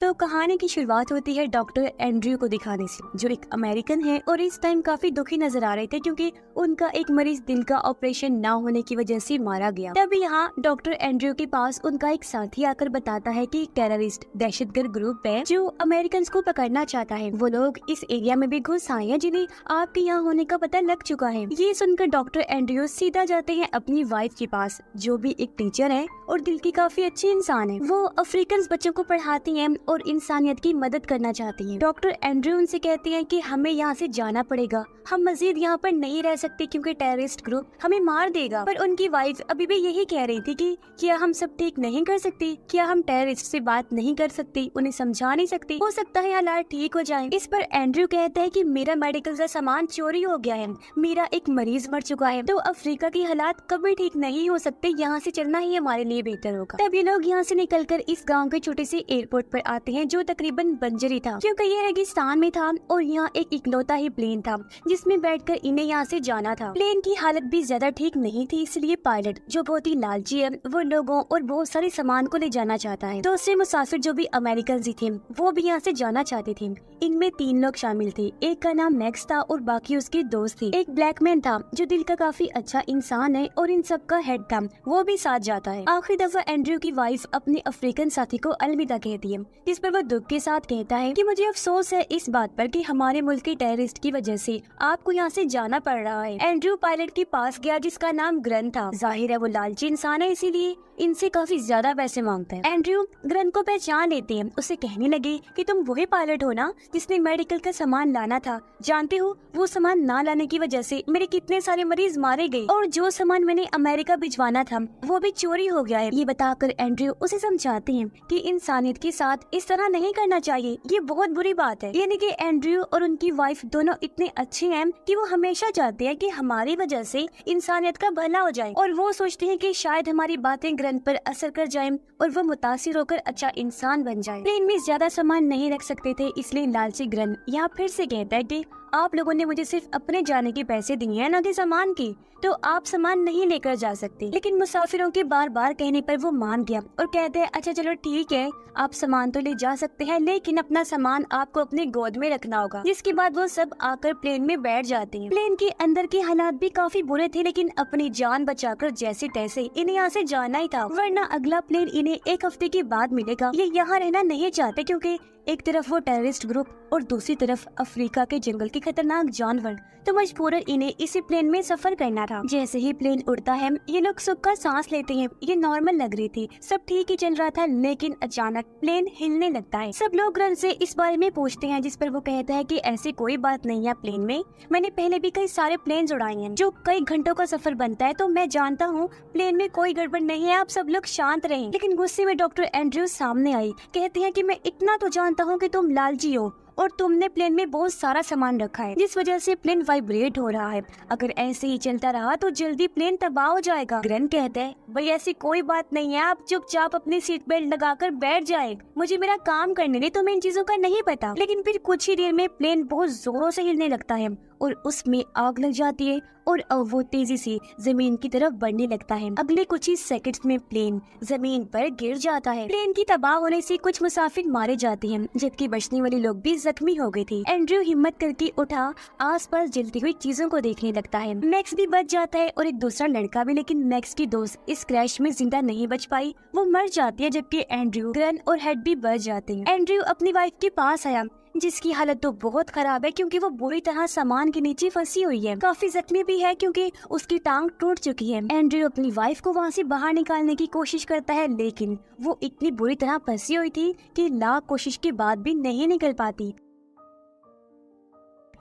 तो कहानी की शुरुआत होती है डॉक्टर एंड्रयू को दिखाने से, जो एक अमेरिकन है और इस टाइम काफी दुखी नजर आ रहे थे क्योंकि उनका एक मरीज दिल का ऑपरेशन ना होने की वजह से मारा गया। तभी यहाँ डॉक्टर एंड्रयू के पास उनका एक साथी आकर बताता है कि टेररिस्ट दहशतगर्द ग्रुप है जो अमेरिकन को पकड़ना चाहता है। वो लोग इस एरिया में भी घुस आए हैं जिन्हें आपके यहाँ होने का पता लग चुका है। ये सुनकर डॉक्टर एंड्रयू सीधा जाते हैं अपनी वाइफ के पास, जो भी एक टीचर है और दिल की काफी अच्छी इंसान है। वो अफ्रीकन बच्चों को पढ़ाती हैं और इंसानियत की मदद करना चाहती हैं। डॉक्टर एंड्रयू उनसे कहते हैं कि हमें यहाँ से जाना पड़ेगा, हम मजीद यहाँ पर नहीं रह सकते क्योंकि टेररिस्ट ग्रुप हमें मार देगा। पर उनकी वाइफ अभी भी यही कह रही थी कि क्या हम सब ठीक नहीं कर सकते, क्या हम टेररिस्ट से बात नहीं कर सकते, उन्हें समझा नहीं सकते, हो सकता है हालात ठीक हो जाएं। इस पर एंड्रयू कहता है कि मेरा मेडिकल का सामान चोरी हो गया है, मेरा एक मरीज मर चुका है, तो अफ्रीका की हालात कभी ठीक नहीं हो सकते, यहाँ से चलना ही हमारे लिए बेहतर होगा। तब ये लोग यहाँ से निकलकर इस गाँव के छोटे से एयरपोर्ट पर आते हैं जो तकरीबन बंजर ही था क्योंकि ये रेगिस्तान में था और यहाँ एक इकलौता ही प्लेन था जिसमें बैठकर इन्हें यहाँ से जाना था। प्लेन की हालत भी ज्यादा ठीक नहीं थी, इसलिए पायलट जो बहुत ही लालची है वो लोगों और बहुत सारे सामान को ले जाना चाहता है। दूसरे मुसाफिर जो भी अमेरिकन ही थे वो भी यहाँ से जाना चाहते थे। इनमें 3 लोग शामिल थे, एक का नाम मैक्स था और बाकी उसके दोस्त थे। एक ब्लैक मैन था जो दिल का काफी अच्छा इंसान है और इन सब का हेड था, वो भी साथ जाता है। आखिरी दफा एंड्रयू की वाइफ अपने अफ्रीकन साथी को अलविदा कहती है, जिस पर वो दुख के साथ कहता है कि मुझे अफसोस है इस बात पर कि हमारे मुल्क के टेररिस्ट की वजह से आपको यहाँ से जाना पड़ रहा है। एंड्रयू पायलट के पास गया जिसका नाम ग्रन था। जाहिर है वो लालची इंसान है, इसीलिए इनसे काफी ज्यादा पैसे मांगता है। एंड्रयू ग्रन को पहचान लेते हैं, उसे कहने लगे कि तुम वही पायलट हो ना जिसने मेडिकल का सामान लाना था, जानते हो वो सामान ना लाने की वजह से मेरे कितने सारे मरीज मारे गए और जो सामान मैंने अमेरिका भिजवाना था वो भी चोरी हो गया है। ये बताकर एंड्रयू उसे समझाते हैं कि इंसानियत के साथ इस तरह नहीं करना चाहिए, ये बहुत बुरी बात है। यानी कि एंड्रयू और उनकी वाइफ दोनों इतने अच्छे हैं कि वो हमेशा चाहते हैं कि हमारी वजह से इंसानियत का भला हो जाए और वो सोचते हैं कि शायद हमारी बातें ग्रन पर असर कर जाएं और वो मुतासिर होकर अच्छा इंसान बन जाए। प्लेन में ज्यादा सामान नहीं रख सकते थे, इसलिए लालची ग्रन यहाँ फिर से कहता है कि आप लोगों ने मुझे सिर्फ अपने जाने के पैसे दिए हैं, न कि सामान की, तो आप सामान नहीं लेकर जा सकते। लेकिन मुसाफिरों के बार बार कहने पर वो मान गया और कहते हैं अच्छा चलो ठीक है, आप सामान तो ले जा सकते हैं लेकिन अपना सामान आपको अपने गोद में रखना होगा। जिसके बाद वो सब आकर प्लेन में बैठ जाते हैं। प्लेन के अंदर के हालात भी काफी बुरे थे, लेकिन अपनी जान बचाकर जैसे तैसे इन्हें यहाँ से जाना ही था, वरना अगला प्लेन इन्हें 1 हफ्ते के बाद मिलेगा। ये यहाँ रहना नहीं चाहते क्योंकि एक तरफ वो टेररिस्ट ग्रुप और दूसरी तरफ अफ्रीका के जंगल के खतरनाक जानवर, तो मजबूरन इन्हें इसी प्लेन में सफर करना था। जैसे ही प्लेन उड़ता है ये लोग सुख का सांस लेते हैं। ये नॉर्मल लग रही थी, सब ठीक ही चल रहा था, लेकिन अचानक प्लेन हिलने लगता है। सब लोग ग्रन से इस बारे में पूछते हैं, जिस पर वो कहता है कि ऐसी कोई बात नहीं है प्लेन में, मैंने पहले भी कई सारे प्लेन उड़ाए हैं जो कई घंटों का सफर बनता है, तो मैं जानता हूँ प्लेन में कोई गड़बड़ नहीं है, आप सब लोग शांत रहें। लेकिन गुस्से में डॉक्टर एंड्रयू सामने आई, कहती है कि मैं इतना तो जानता हूँ कि तुम लालची हो और तुमने प्लेन में बहुत सारा सामान रखा है जिस वजह से प्लेन वाइब्रेट हो रहा है, अगर ऐसे ही चलता रहा तो जल्दी प्लेन तबाह हो जाएगा। ग्रन कहता है भाई ऐसी कोई बात नहीं है, आप चुपचाप अपनी सीट बेल्ट लगाकर बैठ जाए, मुझे मेरा काम करने दे, तुम्हें इन चीजों का नहीं पता। लेकिन फिर कुछ ही देर में प्लेन बहुत जोरों से हिलने लगता है और उसमें आग लग जाती है और वो तेजी से जमीन की तरफ बढ़ने लगता है। अगले कुछ ही सेकंड्स में प्लेन जमीन पर गिर जाता है। प्लेन की तबाह होने से कुछ मुसाफिर मारे जाते हैं जबकि बचने वाले लोग भी जख्मी हो गए थे। एंड्रयू हिम्मत करके उठा, आसपास जलती हुई चीजों को देखने लगता है। मैक्स भी बच जाता है और एक दूसरा लड़का भी, लेकिन मैक्स की दोस्त इस क्रैश में जिंदा नहीं बच पाई, वो मर जाती है, जबकि एंड्रयू, ग्रन और हेड भी बच जाते हैं। एंड्रयू अपनी वाइफ के पास आया जिसकी हालत तो बहुत खराब है क्योंकि वो बुरी तरह सामान के नीचे फंसी हुई है, काफी जख्मी भी है क्योंकि उसकी टांग टूट चुकी है। एंड्रयू अपनी वाइफ को वहाँ से बाहर निकालने की कोशिश करता है, लेकिन वो इतनी बुरी तरह फंसी हुई थी कि लाख कोशिश के बाद भी नहीं निकल पाती।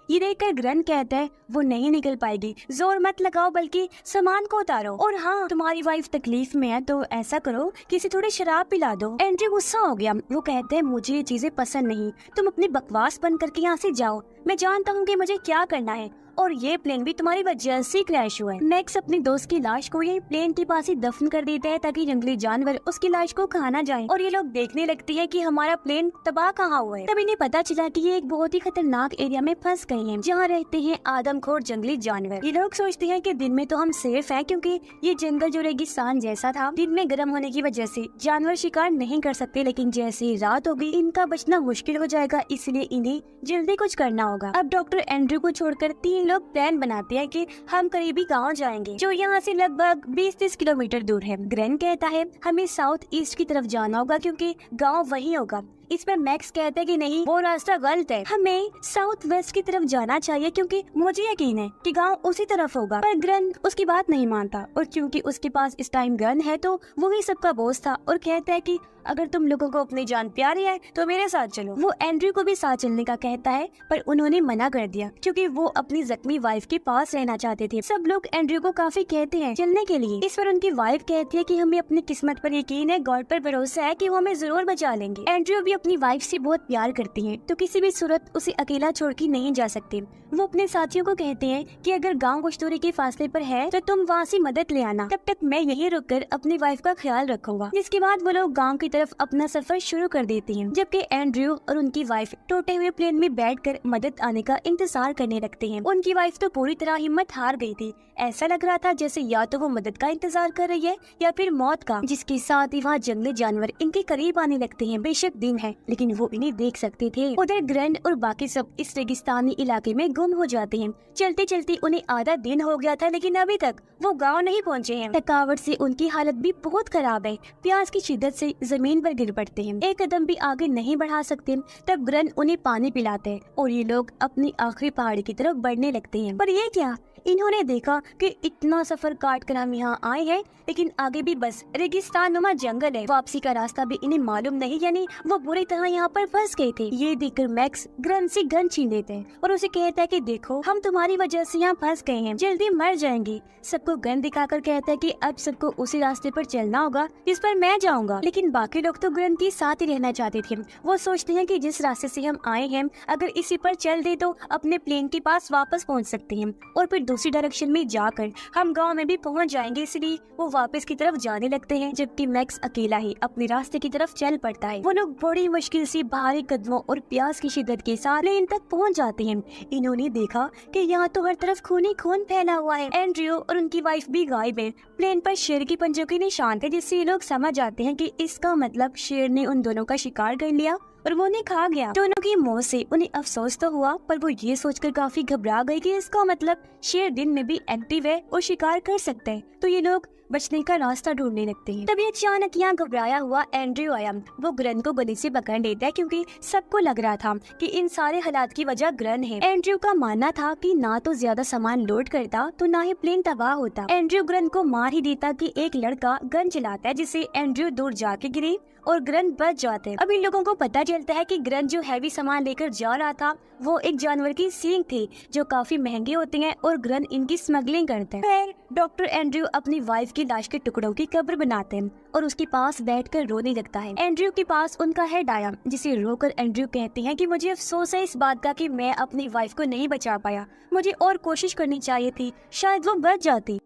ये देखकर ग्रन कहता है वो नहीं निकल पाएगी, जोर मत लगाओ बल्कि सामान को उतारो, और हाँ तुम्हारी वाइफ तकलीफ में है तो ऐसा करो किसी थोड़ी शराब पिला दो। एंड्रयू गुस्सा हो गया, वो कहते हैं मुझे ये चीजें पसंद नहीं, तुम अपनी बकवास बंद करके यहाँ से जाओ, मैं जानता हूँ कि मुझे क्या करना है और ये प्लेन भी तुम्हारी वजह से क्रैश हुआ है। मैक्स अपने दोस्त की लाश को यही प्लेन के पास ही दफन कर देता है ताकि जंगली जानवर उसकी लाश को खा ना जाए, और ये लोग देखने लगते हैं कि हमारा प्लेन तबाह कहाँ हुआ है। तब इन्हें पता चला कि ये एक बहुत ही खतरनाक एरिया में फंस गए हैं जहाँ रहते हैं आदमखोर जंगली जानवर। ये लोग सोचते हैं कि दिन में तो हम सेफ हैं क्योंकि ये जंगल जो रेगिस्तान जैसा था, दिन में गर्म होने की वजह से जानवर शिकार नहीं कर सकते, लेकिन जैसे ही रात होगी इनका बचना मुश्किल हो जाएगा, इसलिए इन्हें जल्दी कुछ करना होगा। अब डॉक्टर एंड्रयू को छोड़कर 3 लोग प्लान बनाते हैं कि हम करीबी गांव जाएंगे जो यहाँ से लगभग 20-30 किलोमीटर दूर है। ग्रेन कहता है हमें साउथ ईस्ट की तरफ जाना होगा क्योंकि गांव वहीं होगा। इस पर मैक्स कहते हैं कि नहीं, वो रास्ता गलत है, हमें साउथ वेस्ट की तरफ जाना चाहिए क्योंकि मुझे यकीन है कि गांव उसी तरफ होगा। पर ग्रेन उसकी बात नहीं मानता, और क्योंकि उसके पास इस टाइम गन है तो वो ही सबका बॉस था और कहता है कि अगर तुम लोगों को अपनी जान प्यारी है तो मेरे साथ चलो। वो एंड्रयू को भी साथ चलने का कहता है, पर उन्होंने मना कर दिया क्योंकि वो अपनी जख्मी वाइफ के पास रहना चाहते थे। सब लोग एंड्रयू को काफी कहते हैं चलने के लिए। इस पर उनकी वाइफ कहती है कि हमें अपनी किस्मत पर यकीन है, गॉड पर भरोसा है कि वो हमें जरूर बचा लेंगे। एंड्रयू भी अपनी वाइफ से बहुत प्यार करती है तो किसी भी सूरत उसे अकेला छोड़ के नहीं जा सकते। वो अपने साथियों को कहते हैं कि अगर गाँव कुछ दूरी के फासले पर है तो तुम वहाँ से मदद ले आना, तब तक मैं यहीं रुककर अपनी वाइफ का ख्याल रखूंगा। जिसके बाद वो लोग गाँव की तरफ अपना सफर शुरू कर देती हैं, जबकि एंड्रयू और उनकी वाइफ टूटे हुए प्लेन में बैठकर मदद आने का इंतजार करने लगते हैं। उनकी वाइफ तो पूरी तरह हिम्मत हार गई थी, ऐसा लग रहा था जैसे या तो वो मदद का इंतजार कर रही है या फिर मौत का। जिसके साथ ही वहाँ जंगली जानवर इनके करीब आने लगते हैं। बेशक दिन है लेकिन वो इन्हें देख सकते थे। उधर ग्रैंड और बाकी सब इस रेगिस्तानी इलाके में गुम हो जाते हैं। चलते चलते उन्हें आधा दिन हो गया था लेकिन अभी तक वो गाँव नहीं पहुँचे हैं। थकावट से उनकी हालत भी बहुत खराब है, प्यास की शिद्दत से जमीन पर गिर पड़ते हैं, एक कदम भी आगे नहीं बढ़ा सकते। तब ग्रैंड उन्हें पानी पिलाते हैं और ये लोग अपनी आखिरी पहाड़ी की तरफ बढ़ने लगते हैं। पर ये क्या, इन्होंने देखा कि इतना सफर काट कर हम यहाँ आए हैं लेकिन आगे भी बस रेगिस्तान नुमा जंगल है, वापसी का रास्ता भी इन्हें मालूम नहीं, यानी वो बुरी तरह यहाँ पर फंस गए थे। ये देखकर मैक्स ग्रैंड से गन छीन लेते हैं और उसे कहता है कि देखो हम तुम्हारी वजह से यहाँ फंस गए हैं, जल्दी मर जाएंगे। सबको गन दिखाकर कहता है कि अब सबको उसी रास्ते पर चलना होगा जिस पर मैं जाऊंगा। लेकिन बाकी लोग तो ग्रैंड के साथ ही रहना चाहते थे। वो सोचते हैं कि जिस रास्ते से हम आए हैं अगर इसी पर चल दे तो अपने प्लेन के पास वापस पहुँच सकते हैं और फिर दूसरी डायरेक्शन में जाकर हम गांव में भी पहुंच जाएंगे, इसलिए वो वापस की तरफ जाने लगते हैं। जबकि मैक्स अकेला ही अपने रास्ते की तरफ चल पड़ता है। वो लोग बड़ी मुश्किल से भारी कदमों और प्यास की शिद्दत के साथ प्लेन तक पहुंच जाते हैं। इन्होंने देखा कि यहाँ तो हर तरफ खून ही खून फैला हुआ है। एंड्रयू और उनकी वाइफ भी गायब है। प्लेन पर शेर के पंजों के निशान थे, जिससे ये लोग समझ जाते हैं कि इसका मतलब शेर ने उन दोनों का शिकार कर लिया और वो उन्हें खा गया। दोनों की मौत से उन्हें अफसोस तो हुआ, पर वो ये सोचकर काफी घबरा गई कि इसका मतलब शेर दिन में भी एक्टिव है और शिकार कर सकते हैं। तो ये लोग बचने का रास्ता ढूंढने लगते हैं। तभी अचानक यहाँ घबराया हुआ एंड्रयू आया। वो ग्रैंड को गले से पकड़ लेता है क्योंकि सबको लग रहा था कि इन सारे हालात की वजह ग्रैंड है। एंड्रयू का मानना था कि ना तो ज्यादा सामान लोड करता तो ना ही प्लेन तबाह होता। एंड्रयू ग्रैंड को मार ही देता कि एक लड़का गन चलाता है, जिससे एंड्रयू दूर जाके गिरे और ग्रैंड बच जाते। अब इन लोगों को पता चलता है कि ग्रैंड जो हैवी सामान लेकर जा रहा था वो एक जानवर की सींग थी जो काफी महंगे होते हैं और ग्रैंड इनकी स्मगलिंग करते हैं। फिर डॉक्टर एंड्रयू अपनी वाइफ की लाश के टुकड़ों की कब्र बनाते हैं और उसके पास बैठकर रोने लगता है। एंड्रयू के पास उनका हेड आया, जिसे रोकर एंड्रयू कहते हैं कि मुझे अफसोस है इस बात का कि मैं अपनी वाइफ को नहीं बचा पाया, मुझे और कोशिश करनी चाहिए थी, शायद वो बच जाती।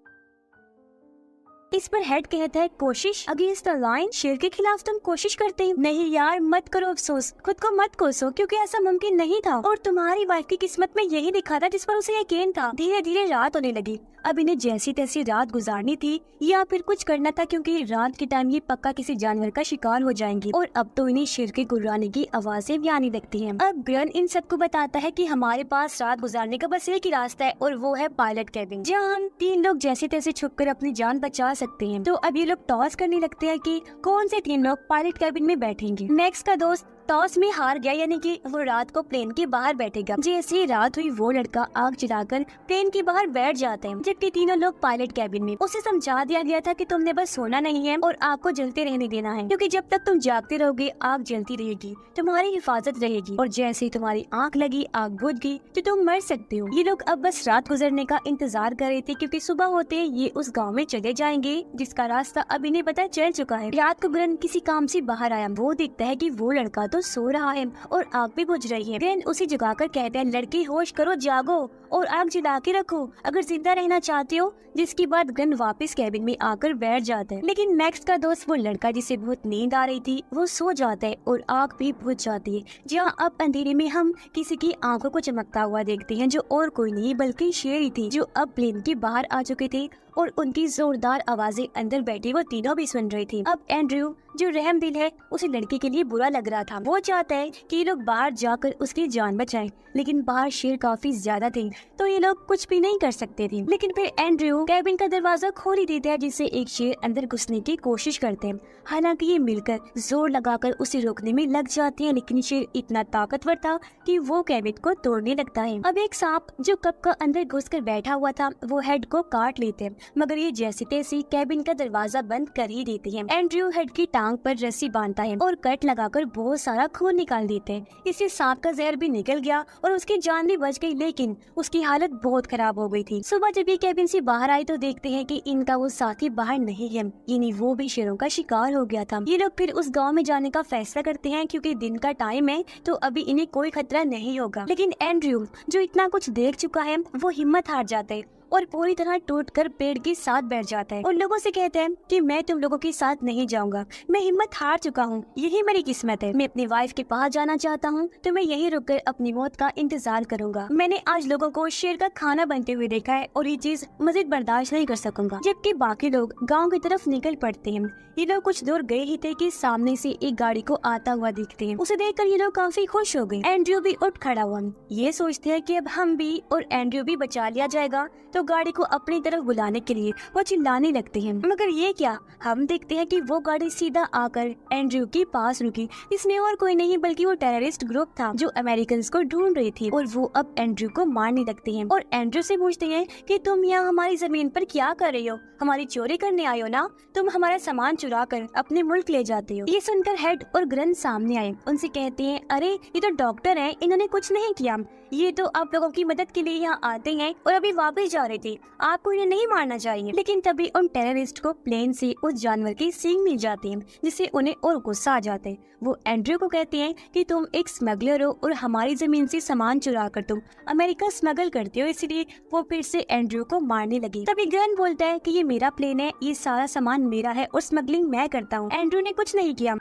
इस पर हेड कहता है कोशिश अगेंस्ट द लाइन, शेर के खिलाफ तुम कोशिश करते हो? नहीं यार मत करो अफसोस, खुद को मत कोसो क्योंकि ऐसा मुमकिन नहीं था और तुम्हारी वाइफ की किस्मत में यही लिखा था जिस पर उसे यकीन था। धीरे धीरे रात होने लगी। अब इन्हें जैसी तैसी रात गुजारनी थी या फिर कुछ करना था क्योंकि रात के टाइम ये पक्का किसी जानवर का शिकार हो जाएंगे और अब तो इन्हें शेर के गुर्राने की आवाजें भी आने लगती हैं। अब ग्रैंड इन सबको बताता है कि हमारे पास रात गुजारने का बस एक ही रास्ता है और वो है पायलट कैबिन, जहाँ हम 3 लोग जैसे तैसे छुपकर अपनी जान बचा सकते हैं। तो अब ये लोग टॉस करने लगते हैं कि कौन से 3 लोग पायलट कैबिन में बैठेंगे। मैक्स का दोस्त टॉस में हार गया, यानी कि वो रात को प्लेन के बाहर बैठेगा। जैसे ही रात हुई वो लड़का आग जलाकर प्लेन के बाहर बैठ जाते हैं, जबकि तीनों लोग पायलट कैबिन में। उसे समझा दिया गया था कि तुमने बस सोना नहीं है और आग को जलते रहने देना है, क्योंकि जब तक तुम जागते रहोगे आग जलती रहेगी, तुम्हारी हिफाजत रहेगी और जैसे ही तुम्हारी आंख लगी आग बुझ गई तो तुम मर सकते हो। ये लोग अब बस रात गुजरने का इंतजार कर रहे थे क्योंकि सुबह होते ये उस गाँव में चले जाएंगे जिसका रास्ता अब इन्हें पता चल चुका है। रात को ग्रैंड किसी काम से बाहर आया। वो देखता है कि वो लड़का तो तो सो रहा है और आग भी बुझ रही है। ग्रेन उसे जगाकर कहता है, लड़की होश करो, जागो और आग जला के रखो अगर जिंदा रहना चाहते हो। जिसके बाद ग्रेन वापस कैबिन में आकर बैठ जाता है, लेकिन मैक्स का दोस्त वो लड़का जिसे बहुत नींद आ रही थी वो सो जाता है और आग भी बुझ जाती है। जहाँ अब अंधेरे में हम किसी की आंखों को चमकता हुआ देखते हैं, जो और कोई नहीं बल्कि शेरी थी, जो अब प्लेन के बाहर आ चुके थे और उनकी जोरदार आवाजें अंदर बैठी वो तीनों भी सुन रही थी। अब एंड्रयू जो रहम दिल है उसे लड़के के लिए बुरा लग रहा था। वो चाहता है कि ये लोग बाहर जाकर उसकी जान बचाएं, लेकिन बाहर शेर काफी ज्यादा थे तो ये लोग कुछ भी नहीं कर सकते थे। लेकिन फिर एंड्रयू कैबिन का दरवाजा खोल ही देता है, जिससे एक शेर अंदर घुसने की कोशिश करते हैं। हालांकि ये मिलकर जोर लगाकर उसे रोकने में लग जाते हैं, लेकिन शेर इतना ताकतवर था कि वो कैबिन को तोड़ने लगता है। अब एक सांप जो कप का अंदर घुसकर बैठा हुआ था वो हेड को काट लेते हैं, मगर ये जैसे तैसे कैबिन का दरवाजा बंद कर ही देते हैं। एंड्रयू हेड की टांग पर रस्सी बांधता है और कट लगाकर बहुत सारा खून निकाल देते हैं। इससे सांप का जहर भी निकल गया और उसकी जान भी बच गई, लेकिन उसकी हालत बहुत खराब हो गई थी। सुबह जब ये कैबिन से बाहर आए तो देखते हैं कि इनका वो साथी बाहर नहीं है, यानी वो भी शेरों का शिकार हो गया था। ये लोग फिर उस गाँव में जाने का फैसला करते हैं क्योंकि दिन का टाइम है तो अभी इन्हें कोई खतरा नहीं होगा। लेकिन एंड्रयू जो इतना कुछ देख चुका है वो हिम्मत हार जाता है और पूरी तरह टूटकर पेड़ के साथ बैठ जाता है और लोगों से कहता है कि मैं तुम लोगों के साथ नहीं जाऊंगा, मैं हिम्मत हार चुका हूँ, यही मेरी किस्मत है। मैं अपनी वाइफ के पास जाना चाहता हूँ तो मैं यहीं रुककर अपनी मौत का इंतजार करूंगा। मैंने आज लोगों को शेर का खाना बनते हुए देखा है और ये चीज मजीद बर्दाश्त नहीं कर सकूंगा। जबकि बाकी लोग गाँव की तरफ निकल पड़ते हैं। ये लोग कुछ दूर गए ही थे कि सामने से एक गाड़ी को आता हुआ दिखते हैं। उसे देखकर ये लोग काफी खुश हो गए। एंड्रयू भी उठ खड़ा हुआ, ये सोचते हैं कि अब हम भी और एंड्रयू भी बचा लिया जाएगा, तो गाड़ी को अपनी तरफ बुलाने के लिए वो चिल्लाने लगते हैं। मगर ये क्या, हम देखते हैं कि वो गाड़ी सीधा आकर एंड्रयू के पास रुकी, इसमें और कोई नहीं बल्कि वो टेररिस्ट ग्रुप था जो अमेरिकन को ढूंढ रही थी और वो अब एंड्रयू को मारने लगते हैं और एंड्रयू से पूछते हैं कि तुम यहाँ हमारी जमीन पर क्या कर रही हो, हमारी चोरी करने आए हो ना, तुम हमारा सामान चुरा कर अपने मुल्क ले जाते हो। ये सुनकर हेड और ग्रन सामने आए, उनसे कहते हैं, अरे ये तो डॉक्टर हैं, इन्होंने कुछ नहीं किया, ये तो आप लोगों की मदद के लिए यहाँ आते हैं और अभी वापस जा रहे थे, आपको इन्हें नहीं मारना चाहिए। लेकिन तभी उन टेररिस्ट को प्लेन से उस जानवर की सींग मिल जाती है, जिससे उन्हें और गुस्सा आ जाता है। वो एंड्रयू को कहते हैं कि तुम एक स्मगलर हो और हमारी जमीन से सामान चुरा कर तुम अमेरिका स्मगल करते हो, इसलिए वो फिर से एंड्रयू को मारने लगी। तभी ग्रन बोलता है कि ये मेरा प्लेन है, ये सारा सामान मेरा है और स्मगलिंग मैं करता हूँ, एंड्रयू ने कुछ नहीं किया।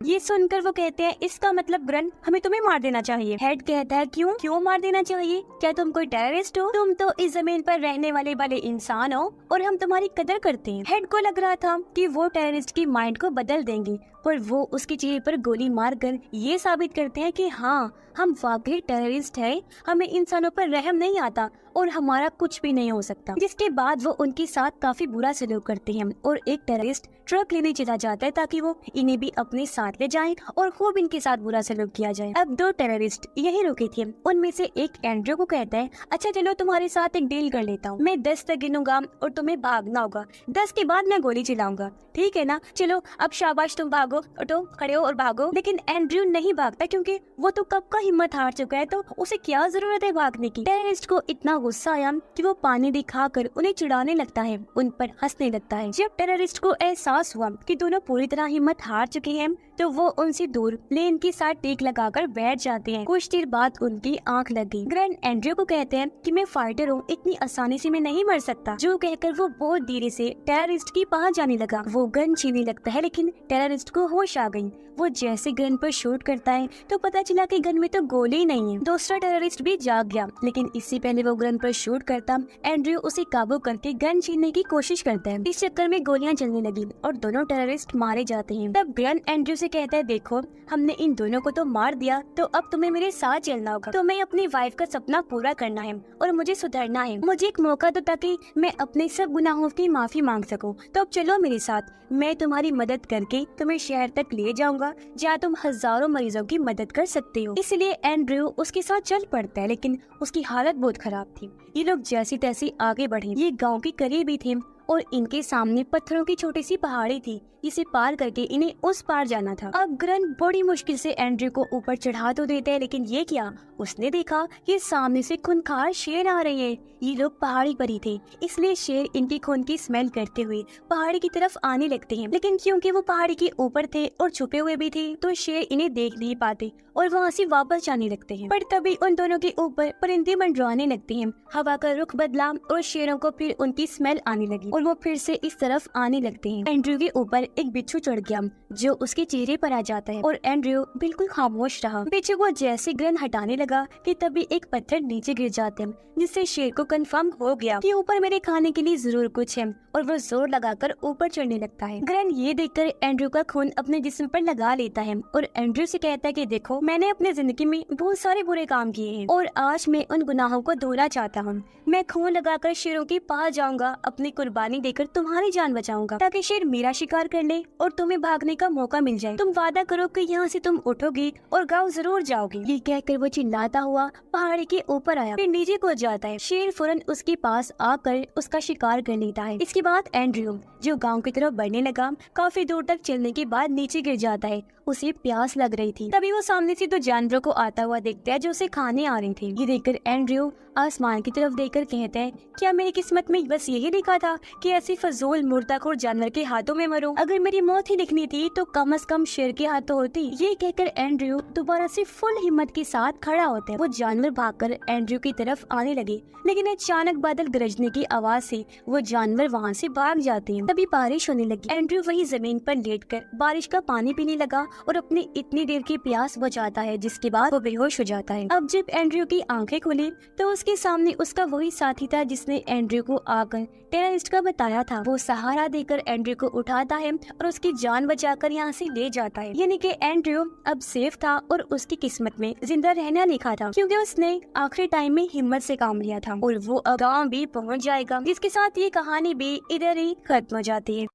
ये सुनकर वो कहते हैं, इसका मतलब ग्रन हमें तुम्हें मार देना चाहिए। हेड कहता है, क्यों मार देना चाहिए, क्या तुम कोई टेररिस्ट हो, तुम तो इस जमीन पर रहने वाले भले इंसान हो और हम तुम्हारी कदर करते हैं। हेड को लग रहा था कि वो टेररिस्ट की माइंड को बदल देंगे, पर वो उसके चेहरे पर गोली मारकर ये साबित करते हैं कि हाँ हम वाकई टेररिस्ट हैं, हमें इंसानों पर रहम नहीं आता और हमारा कुछ भी नहीं हो सकता। जिसके बाद वो उनके साथ काफी बुरा सलूक करते हैं और एक टेररिस्ट ट्रक लेने चला जाता है ताकि वो इन्हें भी अपने साथ ले जाए और खूब इनके साथ बुरा सलूक किया जाए। अब दो टेररिस्ट यही रुके थे, उनमें से एक एंड्रयू को कहता है, अच्छा चलो तुम्हारे साथ एक डील कर लेता हूँ, मैं 10 तक गिनूंगा और तुम्हें भागना होगा, 10 के बाद मैं गोली चलाऊंगा, ठीक है ना, चलो अब शाबाश तुम भागो, उठो खड़े हो और भागो। लेकिन एंड्रयू नहीं भागता क्योंकि वो तो कब का हिम्मत हार चुका है, तो उसे क्या जरूरत है भागने की। टेररिस्ट को इतना गुस्सा आया कि वो पानी दिखाकर उन्हें चिढ़ाने लगता है, उन पर हंसने लगता है। जब टेररिस्ट को एहसास हुआ कि दोनों पूरी तरह हिम्मत हार चुके हैं तो वो उनसे दूर प्लेन के साथ टेक लगाकर बैठ जाते हैं। कुछ देर बाद उनकी आंख लग गई। ग्रैंड एंड्रयू को कहते हैं कि मैं फाइटर हूँ, इतनी आसानी से मैं नहीं मर सकता, जो कहकर वो बहुत धीरे से टेररिस्ट के पास जाने लगा। वो गन छीनने लगता है लेकिन टेररिस्ट को होश आ गई। वो जैसे गन पर शूट करता है तो पता चला कि गन में तो गोली नहीं है। दूसरा टेररिस्ट भी जाग गया, लेकिन इससे पहले वो गन पर शूट करता एंड्रयू उसे काबू करके गन छीनने की कोशिश करता है। इस चक्कर में गोलियां चलने लगी और दोनों टेररिस्ट मारे जाते हैं। तब ग्रैंड एंड्रयू से कहता है, देखो हमने इन दोनों को तो मार दिया, तो अब तुम्हें मेरे साथ चलना होगा। तुम्हें अपनी वाइफ का सपना पूरा करना है और मुझे सुधरना है। मुझे एक मौका दो ताकि मैं अपने सब गुनाहों की माफी मांग सकूं। तो अब चलो मेरे साथ, मैं तुम्हारी मदद करके तुम्हें शहर तक ले जाऊंगा जहाँ तुम हजारों मरीजों की मदद कर सकते हो। इसलिए एंड्रयू उसके साथ चल पड़ता है, लेकिन उसकी हालत बहुत खराब थी। ये लोग जैसी तैसी आगे बढ़े। ये गाँव के करीब ही थे और इनके सामने पत्थरों की छोटी सी पहाड़ी थी जिसे पार करके इन्हें उस पार जाना था। अब ग्रन बड़ी मुश्किल से एंड्रयू को ऊपर चढ़ा तो देते हैं, लेकिन ये क्या, उसने देखा ये सामने से खूंखार शेर आ रहे हैं। ये लोग पहाड़ी पर ही थे, इसलिए शेर इनकी खून की स्मेल करते हुए पहाड़ी की तरफ आने लगते हैं। लेकिन क्योंकि वो पहाड़ी के ऊपर थे और छुपे हुए भी थे, तो शेर इन्हें देख नहीं पाते और वहाँ से वापस जाने लगते हैं। पर तभी उन दोनों के ऊपर परिंदे मंडराने लगते हैं। हवा का रुख बदला और शेरों को फिर उनकी स्मेल आने लगी और वो फिर से इस तरफ आने लगते हैं। एंड्रयू के ऊपर एक बिच्छू चढ़ गया जो उसके चेहरे पर आ जाता है और एंड्रयू बिल्कुल खामोश रहा। बिच्छू को जैसे ग्रन हटाने लगा कि तभी एक पत्थर नीचे गिर जाते हैं, जिससे शेर को कंफर्म हो गया कि ऊपर मेरे खाने के लिए जरूर कुछ है और वो जोर लगाकर ऊपर चढ़ने लगता है। ग्रन ये देखकर एंड्रयू का खून अपने जिस्म पर लगा लेता है और एंड्रयू से कहता है कि देखो, मैंने अपने जिंदगी में बहुत सारे बुरे काम किए हैं और आज मैं उन गुनाहों को धोना चाहता हूँ। मैं खून लगाकर शेरों के पास जाऊंगा, अपनी कुर्बानी देकर तुम्हारी जान बचाऊंगा ताकि शेर मेरा शिकार कर ले और तुम्हें भागने का मौका मिल जाए। तुम वादा करो कि यहाँ से तुम उठोगी और गाँव जरूर जाओगी। ये कहकर वो चिल्लाता हुआ पहाड़ी के ऊपर आया, फिर नीचे कूद जाता है। शेर फौरन उसके पास आकर उसका शिकार कर लेता है। इसके बाद एंड्रयू जो गांव की तरफ बढ़ने लगा, काफी दूर तक चलने के बाद नीचे गिर जाता है। उसे प्यास लग रही थी। तभी वो सामने से दो जानवरों को आता हुआ देखता है जो उसे खाने आ रहे थे। ये देखकर एंड्रयू आसमान की तरफ देखकर कहता है, क्या मेरी किस्मत में बस यही लिखा था कि ऐसे फजूल मुर्दाखोर जानवर के हाथों में मरूं? अगर मेरी मौत ही लिखनी थी तो कम से कम शेर के हाथों होती। ये कहकर एंड्रयू दोबारा से फुल हिम्मत के साथ खड़ा होता है। वो जानवर भागकर एंड्रयू की तरफ आने लगे, लेकिन अचानक बादल गरजने की आवाज से वो जानवर वहाँ से भाग जाते हैं। तभी बारिश होने लगी। एंड्रयू वही जमीन पर लेटकर बारिश का पानी पीने लगा और अपनी इतनी देर की प्यास बुझाता है, जिसके बाद वो बेहोश हो जाता है। अब जब एंड्रयू की आंखें खुली तो उसके सामने उसका वही साथी था जिसने एंड्रयू को आकर टेररिस्ट का बताया था। वो सहारा देकर एंड्रयू को उठाता है और उसकी जान बचाकर यहाँ से ले जाता है। यानी कि एंड्रयू अब सेफ था और उसकी किस्मत में जिंदा रहना लिखा था, क्योंकि उसने आखिरी टाइम में हिम्मत से काम लिया था और वो अब गाँव भी पहुँच जाएगा। जिसके साथ ये कहानी भी इधर ही खत्म हो जाती है।